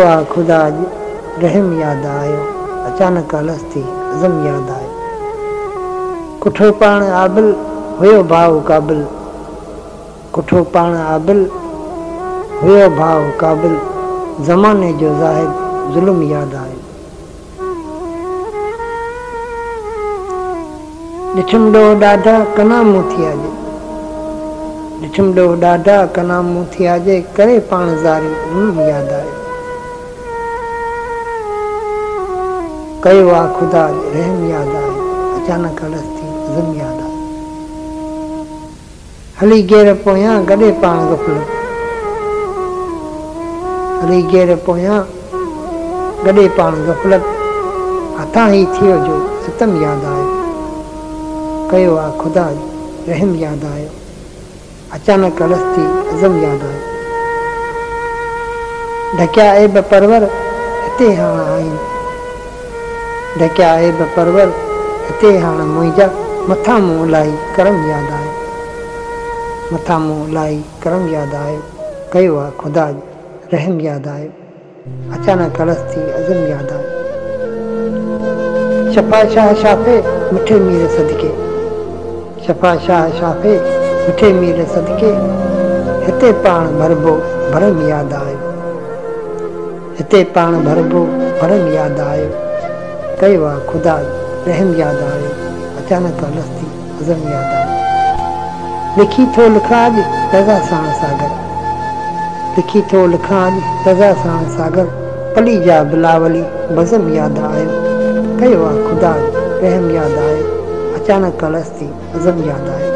आ खुदा रहम याद आयो, अचानक अलस थी अज़म याद आयो। कुठो पाण आबिल हुयो भाव काबिल, कुठो पाण आबिल हुयो भाव काबिल, ज़माने जो ज़ाहिद ज़ुल्म याद आयो। ॾिठुम ॾो ॾाढा कना मूं थी अॼु, ॾिठुम ॾो ॾाढा कना मूं थी अॼु, करे पाण ज़ारी याद आयो। कयो आ खुदा रहम याद आयो, अचानक अलस थी अज़म याद आयो। हली गेर पोयां गॾे पाण गफ़लत, हली गेर पोयां गॾे पाण गफ़लत, हथां ई थियो जो सितम याद आयो। कयो आ खुदा रहम याद आयो, अचानक अलस थी अज़म याद आयो। ढकिया ऐब परवर हिते हाण आहिनि, ढकिया ऐब परवर हिते हाण मुंहिंजा, मथां मूं इलाही करम याद आयो, मथां मूं इलाही करम याद आयो। कयो आ खुदा रहम याद आयो, अचानक अलस थी अज़म याद आयो। शफ़ा शाह शाफ़े मिठे मीर सदके, शफ़ा शाह शाफ़े मिठे मीर सदके, हिते पाण भरबो भरम याद आयो, हिते पाण भरबो भरम याद आयो। कयो आ खुदा रहम याद आयो, अचानक अलस थी अज़म याद आयो। लिखी थो लिखां अॼु रज़ा साण सागर, लिखी थो लिखां अॼु रज़ा साण सागर, पली जा बिलावली बज़म याद आयो। कयो आ खुदा रहम याद आयो, अचानक अलस थी अज़म याद आयो।